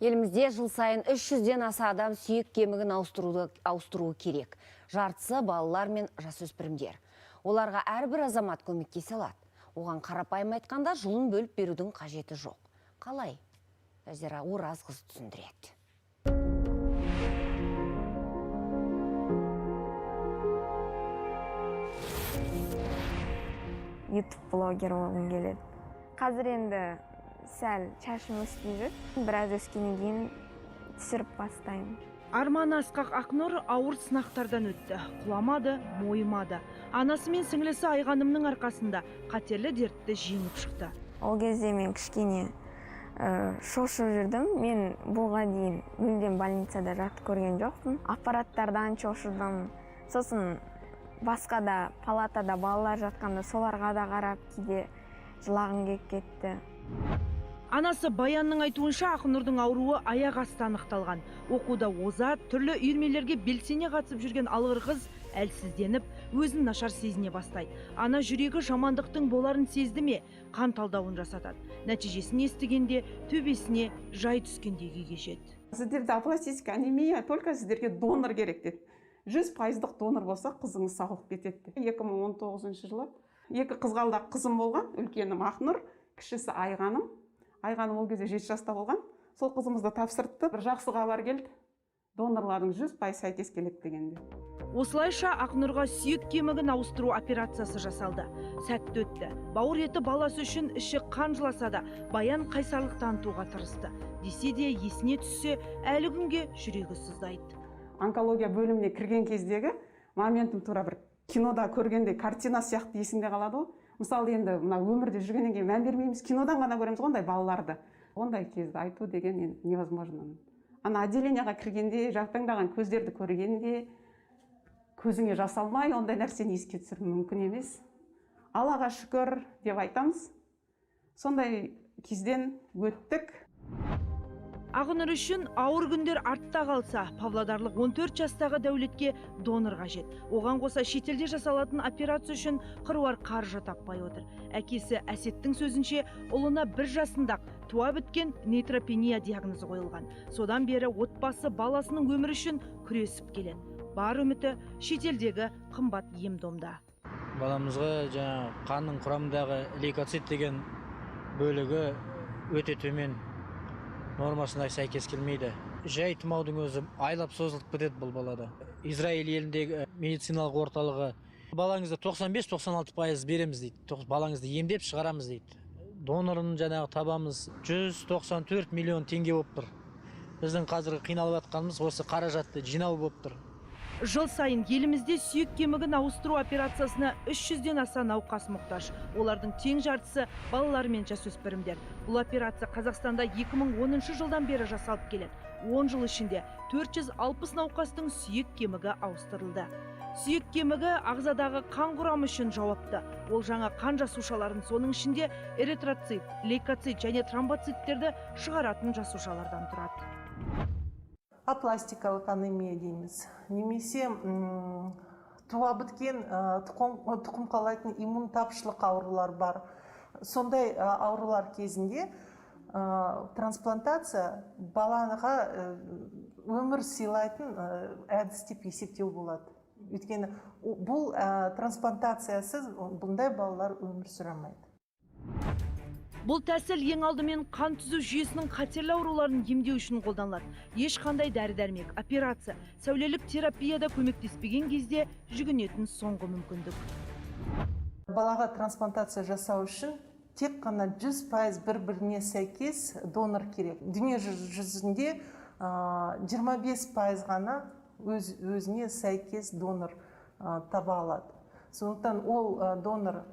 Елімізде жыл сайын 300-ден аса адам сүйек кемігін ауыстыруы керек. Жартысы балалар мен жасөспірімдер. Оларға әрбір азамат көмектесе алады. Оған қарапайым айтқанда жылын бөліп берудің қажеті жоқ. Қалай? Жазира Оразқызы түсіндіреді. YouTube блогер болғым келеді. Қазір енді сәл шашым өспей жүр. Біраз өскеннен кейін түсіріп бастаймын. Арман Асқақ Ақнұр ауыр сынақтардан өтті. Құламады, мойымады. Анасы мен сіңлісі Айғанымның арқасында қатерлі дертті жеңіп шықты. Ол кезде мен кішкене шошып жүрдім. Мен бұға дейін мүлдем больницада жатып көрген жоқпын. Аппараттардан шошыдым. Сосын басқа да палатада балалар жатқанда соларға да қарап кейде жылағым келіп кетті. Анасы Баянның айтуынша Ақнұрдың ауруы аяқ асты анықталған. Оқуда озат, түрлі үйірмелерге белсене қатысып жүрген алғыр қыз әлсізденіп, өзін нашар сезіне бастайды. Ана жүрегі жамандықтың боларын сезді ме, қан талдауын жасатады. Нәтижесін естігенде төбесіне жай түскендей күй кешеді. Сіздерде апластическая анемия, только сіздерге донор керек деді. 100% донор болса, қызыңыз сауығып кетеді. 2019 жылы екі қызғалдақ қызым болған, үлкенім Ақнұр, кішісі Айғаным. Айғаным ол кезде 7 жаста болған. Сол қызымызды тапсыртты. Бір жақсы хабар келді. Донорлардың 100% сәйкес келеді дегенде. Осылайша Ақнұрға сүйек кемігін ауыстыру операциясы жасалды. Сәтті өтті. Бауыр еті баласы үшін іші қан жыласа да, Баян қайсарлық танытуға тырысты. Десе де есіне түссе, әлі күнге жүрегі сыздайды. Онкология бөліміне кірген кездегі моментім тура бір кинода көргенде картина сияқты есімде қалады ғой. Мысалы енді мына өмірде жүргеннен кейін мән бермейміз, кинодан ғана көреміз ондай балаларды. Ондай кезді айту деген невозможно. Ана отделениеға кіргенде, жақтаңдаған көздерді көргенде, көзіңе жас алмай, ондай нәрсені еске түсіру мүмкін емес. Аллаға шүкір деп айтамыз. Сондай кезден өттік. Ақнұр үшін ауыр күндер артта қалса, павлодарлық 14 жастағы Дәулетке донор қажет. Оған қоса шетелде жасалатын операция үшін қыруар қаржы таппай отыр. Әкесі Әсеттің сөзінше, ұлына 1 жасында туа біткен нейтропения диагнозы қойылған. Содан бері отбасы баласының өмірі үшін күресіп келеді. Бар үміті шетелдегі қымбат ем-домда. Баламызға қанның құрамындағы лейкоцит деген бөлігі өте төмен. Нормасына сәйкес келмейді. Жай тұмаудың өзі айлап созылып кетеді бұл балада. Израиль еліндегі медициналық орталығы балаңызды 95-96% береміз дейді. Балаңызды емдеп шығарамыз дейді. Донорын табамыз 194 миллион теңге болып тұр. Біздің қазіргі қиналып жатқанымыз осы қаражатты жинау болып тұр. Жыл сайын елімізде сүйек кемігін ауыстыру операциясына 300-ден аса науқас мұқтаж. Олардың тең жартысы балалар мен жасөспірімдер. Бұл операция Қазақстанда 2010 жылдан бері жасалып келеді. 10 жыл ішінде 460 науқастың сүйек кемігі ауыстырылды. Сүйек кемігі ағзадағы қан құрамы үшін жауапты. Ол жаңа қан жасушаларын, соның ішінде эритроцит, лейкоцит және тромбоциттерді шығаратын жасушалардан тұрады. Апластикалық анемия дейміз. Немесе туа біткен тұқым қалайтын иммун тапшылық аурулар бар. Сондай аурулар кезінде трансплантация балаға өмір сыйлайтын әдіс деп есептеу болады. Өйткені бұл трансплантациясыз бұндай балалар өмір сүре алмайды. Бұл тәсіл ең алдымен қан түзу жүйесінің қатерлі ауруларын емдеу үшін қолданылады. Ешқандай дәрі-дәрмек, операция, сәулелік терапияда көмектеспеген кезде жүгінетін соңғы мүмкіндік. Балаға трансплантация жасау үшін тек қана 100% бір-біріне сәйкес донор керек. Дүние жүзінде 25% ғана өзіне сәйкес донор таба алады. Сондықтан ол донор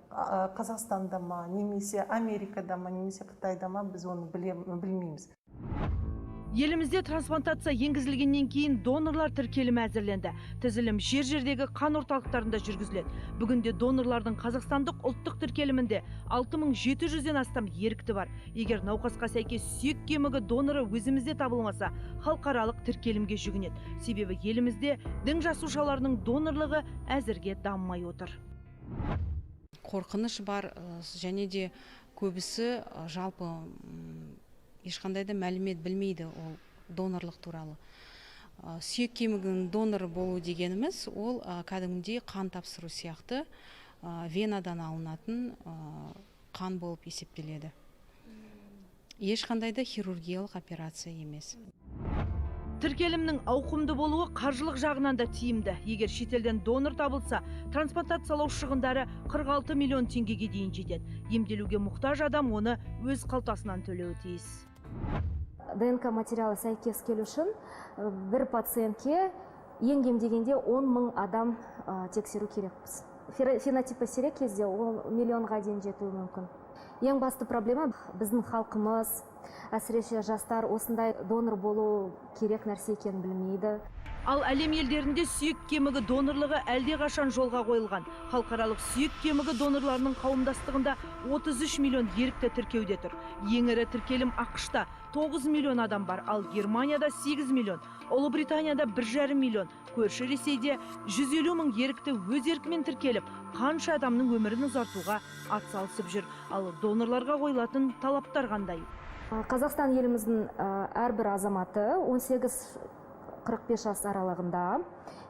Қазақстанда ма, немесе Америкада ма, немесе Қытайда ма, біз оны білмейміз. Елімізде трансплантация енгізілгеннен кейін донорлар тіркелімі әзірленді. Тізілім жер-жердегі қан орталықтарында жүргізіледі. Бүгінде донорлардың қазақстандық ұлттық тіркелімінде 6700-ден астам ерікті бар. Егер науқасқа сәйкес сүйек кемігі доноры өзімізде табылмаса, халықаралық тіркелімге жүгінеді. Себебі елімізде дін жасушаларының донорлығы әзірге дамымай отыр. Қорқыныш бар, және де көбісі жалпы ешқандай да мәлімет білмейді ол донорлық туралы. Сүйек кемігінің доноры болу дегеніміз ол кәдімгідей қан тапсыру сияқты венадан алынатын қан болып есептеледі. Ешқандай да хирургиялық операция емес. Тіркелімнің ауқымды болуы қаржылық жағынан да тиімді. Егер шетелден донор табылса, трансплантациялау шығындары 46 миллион теңгеге дейін жетеді. Емделуге мұқтаж адам оны өз қалтасынан төлеуі тиіс. ДНК материалы сәйкес келу үшін бір пациентке ең кем дегенде 10 мың адам тексеру керекпіз. Фенотипі сирек кезде ол миллионға дейін жетуі мүмкін. Ең басты проблема біздің халқымыз, әсіресе жастар осындай донор болу керек нәрсе екенін білмейді. Ал әлем елдерінде сүйек кемігі донорлығы әлде қашан жолға қойылған. Халықаралық сүйек кемігі донорларының қауымдастығында 33 миллион ерікті тіркеуде тұр. Ең ірі тіркелім ақш-та 9 миллион адам бар, ал Германияда 8 миллион, Ұлыбританияда 1,5 миллион, көрші Ресейде 150 мың ерікті өз еркімен тіркеліп, қанша адамның өмірін ұзартуға атсалысып жүр. Ал донорларға қойылатын талаптар қандай? Қазақстан еліміздің әрбір азаматы 18-45 жас аралығында.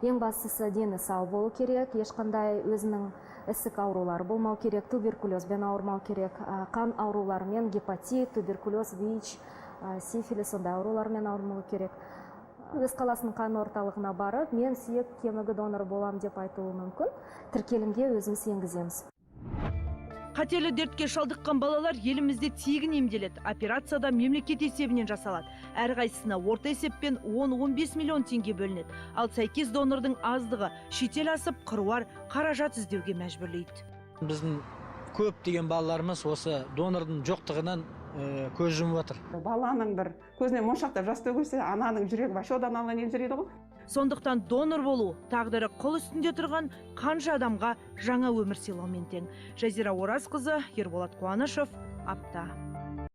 Ең бастысы дені сау болу керек, ешқандай өзінің ісік аурулары болмау керек, туберкулезбен ауырмау керек, қан ауруларымен гепатит, туберкулез, ВИЧ, сифилис, сондай аурулармен ауырмау керек. Өз қаласының қан орталығына барып, мен сүйек кемігі доноры болам деп айтуы мүмкін. Тіркелімге өзіміз енгіземіз. Қатерлі дертке шалдыққан балалар елімізде тегін емделеді. Операцияда мемлекет есебінен жасалады. Әрқайсысына орта есеппен 10-15 миллион теңге бөлінеді. Ал сәйкес донордың аздығы шетел асып қыруар қаражат іздеуге мәжбүрлейді. Біздің көп деген балаларымыз осы донордың жоқтығынан көз жұмып жатыр. Баланың бір көзінен моншақтап жас төгілсе, ананың жүрегі вообще одан алған елжірейді ғой. Сондықтан донор болу тағдыры қыл үстінде тұрған қанша адамға жаңа өмір сыйлаумен тең. Жазира Оразқызы, Ерболат Қуанышев, Апта.